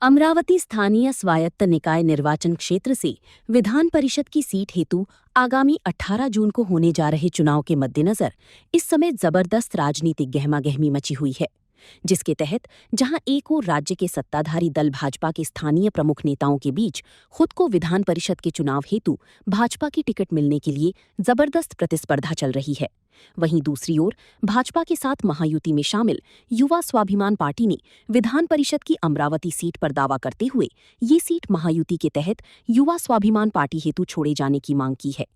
अमरावती स्थानीय स्वायत्त निकाय निर्वाचन क्षेत्र से विधान परिषद की सीट हेतु आगामी 18 जून को होने जा रहे चुनाव के मद्देनजर इस समय जबरदस्त राजनीतिक गहमागहमी मची हुई है, जिसके तहत जहां एक ओर राज्य के सत्ताधारी दल भाजपा के स्थानीय प्रमुख नेताओं के बीच खुद को विधान परिषद के चुनाव हेतु भाजपा की टिकट मिलने के लिए जबरदस्त प्रतिस्पर्धा चल रही है, वहीं दूसरी ओर भाजपा के साथ महायुति में शामिल युवा स्वाभिमान पार्टी ने विधान परिषद की अमरावती सीट पर दावा करते हुए ये सीट महायुति के तहत युवा स्वाभिमान पार्टी हेतु छोड़े जाने की मांग की है।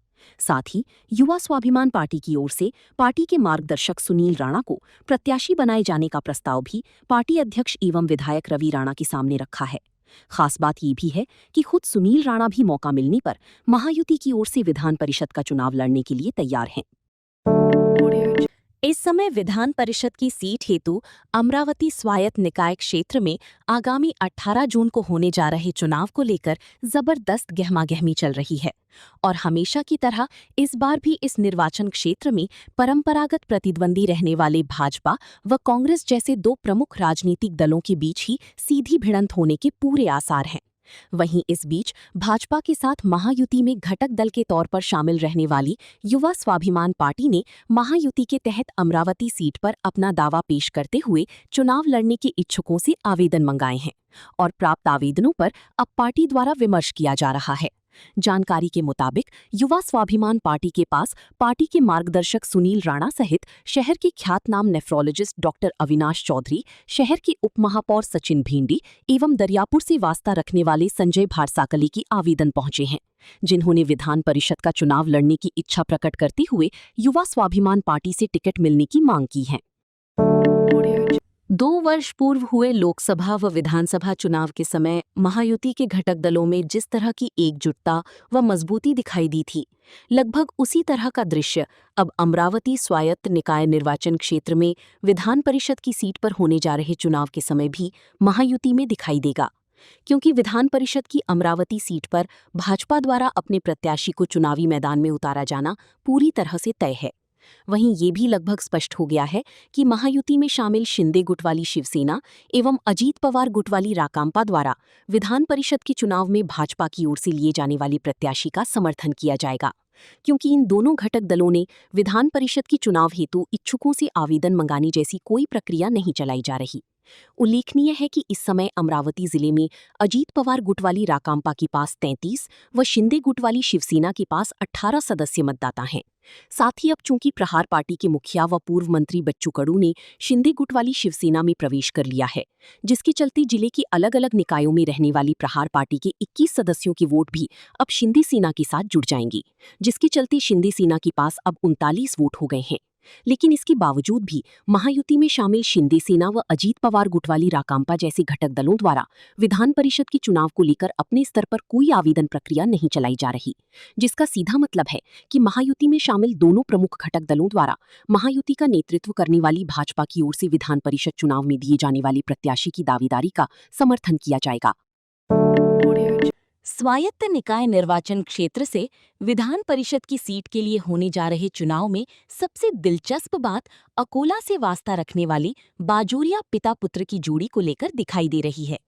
साथ ही युवा स्वाभिमान पार्टी की ओर से पार्टी के मार्गदर्शक सुनील राणा को प्रत्याशी बनाए जाने का प्रस्ताव भी पार्टी अध्यक्ष एवं विधायक रवि राणा के सामने रखा है। खास बात ये भी है कि खुद सुनील राणा भी मौका मिलने पर महायुति की ओर से विधान परिषद का चुनाव लड़ने के लिए तैयार हैं। इस समय विधान परिषद की सीट हेतु अमरावती स्वायत्त निकाय क्षेत्र में आगामी 18 जून को होने जा रहे चुनाव को लेकर जबरदस्त गहमागहमी चल रही है और हमेशा की तरह इस बार भी इस निर्वाचन क्षेत्र में परंपरागत प्रतिद्वंदी रहने वाले भाजपा व कांग्रेस जैसे दो प्रमुख राजनीतिक दलों के बीच ही सीधी भिड़ंत होने के पूरे आसार हैं। वहीं इस बीच भाजपा के साथ महायुति में घटक दल के तौर पर शामिल रहने वाली युवा स्वाभिमान पार्टी ने महायुति के तहत अमरावती सीट पर अपना दावा पेश करते हुए चुनाव लड़ने के इच्छुकों से आवेदन मंगाए हैं और प्राप्त आवेदनों पर अब पार्टी द्वारा विमर्श किया जा रहा है। जानकारी के मुताबिक युवा स्वाभिमान पार्टी के पास पार्टी के मार्गदर्शक सुनील राणा सहित शहर के ख्यातनाम नेफ्रोलॉजिस्ट डॉक्टर अविनाश चौधरी, शहर के उपमहापौर सचिन भिंडी एवं दरियापुर से वास्ता रखने वाले संजय भारसाकली की आवेदन पहुंचे हैं, जिन्होंने विधान परिषद का चुनाव लड़ने की इच्छा प्रकट करते हुए युवा स्वाभिमान पार्टी से टिकट मिलने की मांग की है। 2 वर्ष पूर्व हुए लोकसभा व विधानसभा चुनाव के समय महायुति के घटक दलों में जिस तरह की एकजुटता व मजबूती दिखाई दी थी, लगभग उसी तरह का दृश्य अब अमरावती स्वायत्त निकाय निर्वाचन क्षेत्र में विधान परिषद की सीट पर होने जा रहे चुनाव के समय भी महायुति में दिखाई देगा, क्योंकि विधान परिषद की अमरावती सीट पर भाजपा द्वारा अपने प्रत्याशी को चुनावी मैदान में उतारा जाना पूरी तरह से तय है। वहीं ये भी लगभग स्पष्ट हो गया है कि महायुति में शामिल शिंदे गुट वाली शिवसेना एवं अजीत पवार गुट वाली राकांपा द्वारा विधान परिषद के चुनाव में भाजपा की ओर से लिए जाने वाली प्रत्याशी का समर्थन किया जाएगा, क्योंकि इन दोनों घटक दलों ने विधान परिषद की चुनाव हेतु इच्छुकों से आवेदन मंगाने जैसी कोई प्रक्रिया नहीं चलाई जा रही। उल्लेखनीय है कि इस समय अमरावती जिले में अजीत पवार गुट वाली राकांपा के पास 33 व शिंदे गुट वाली शिवसेना के पास 18 सदस्य मतदाता हैं। साथ ही अब चूंकि प्रहार पार्टी के मुखिया व पूर्व मंत्री बच्चू कडू ने शिंदे गुट वाली शिवसेना में प्रवेश कर लिया है, जिसके चलते जिले की अलग अलग निकायों में रहने वाली प्रहार पार्टी के 21 सदस्यों के वोट भी अब शिंदे सेना के साथ जुड़ जाएंगी, जिसके चलते शिंदे सेना के पास अब 39 वोट हो गए हैं। लेकिन इसके बावजूद भी महायुति में शामिल शिंदे सेना व अजीत पवार गुट वाली राकांपा जैसे घटक दलों द्वारा विधान परिषद के चुनाव को लेकर अपने स्तर पर कोई आवेदन प्रक्रिया नहीं चलाई जा रही, जिसका सीधा मतलब है कि महायुति में शामिल दोनों प्रमुख घटक दलों द्वारा महायुति का नेतृत्व करने वाली भाजपा की ओर से विधान परिषद चुनाव में दिए जाने वाली प्रत्याशी की दावेदारी का समर्थन किया जाएगा। स्वायत्त निकाय निर्वाचन क्षेत्र से विधान परिषद की सीट के लिए होने जा रहे चुनाव में सबसे दिलचस्प बात अकोला से वास्ता रखने वाली बाजोरिया पिता पुत्र की जोड़ी को लेकर दिखाई दे रही है,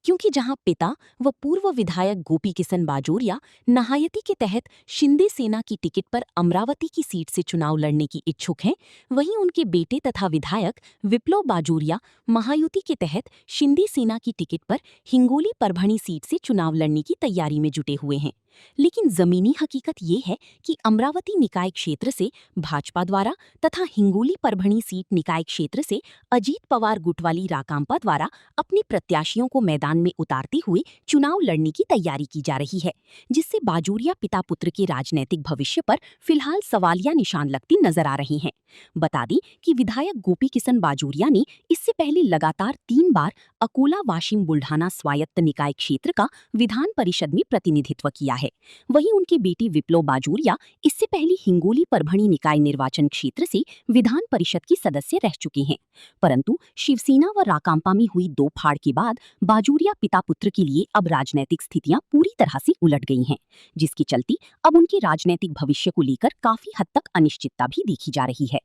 क्योंकि जहां पिता व पूर्व विधायक गोपी किशन बाजोरिया महायुति के तहत शिंदे सेना की टिकट पर अमरावती की सीट से चुनाव लड़ने की इच्छुक हैं, वहीं उनके बेटे तथा विधायक विप्लव बाजोरिया महायुति के तहत शिंदे सेना की टिकट पर हिंगोली परभणी सीट से चुनाव लड़ने की तैयारी में जुटे हुए हैं। लेकिन जमीनी हकीकत ये है कि अमरावती निकाय क्षेत्र से भाजपा द्वारा तथा हिंगोली परभणी सीट निकाय क्षेत्र से अजीत पवार गुट वाली राकांपा द्वारा अपने प्रत्याशियों को मैदान में उतारते हुए चुनाव लड़ने की तैयारी की जा रही है, जिससे बाजोरिया पिता पुत्र के राजनीतिक भविष्य पर फिलहाल सवालिया निशान लगती नजर आ रही हैं। बता दें कि विधायक गोपी किशन बाजोरिया ने इससे पहले लगातार 3 बार अकोला वाशिम बुल्ढाना स्वायत्त निकाय क्षेत्र का विधान परिषद में प्रतिनिधित्व किया है। वहीं उनके बेटे विप्लव बाजोरिया इससे पहले हिंगोली परभणी निकाय निर्वाचन क्षेत्र से विधान परिषद की सदस्य रह चुके हैं, परंतु शिवसेना व राकांपा में हुई 2 फाड़ के बाद बाजोरिया पिता पुत्र के लिए अब राजनीतिक स्थितियां पूरी तरह से उलट गई हैं, जिसके चलते अब उनके राजनीतिक भविष्य को लेकर काफी हद तक अनिश्चितता भी देखी जा रही है।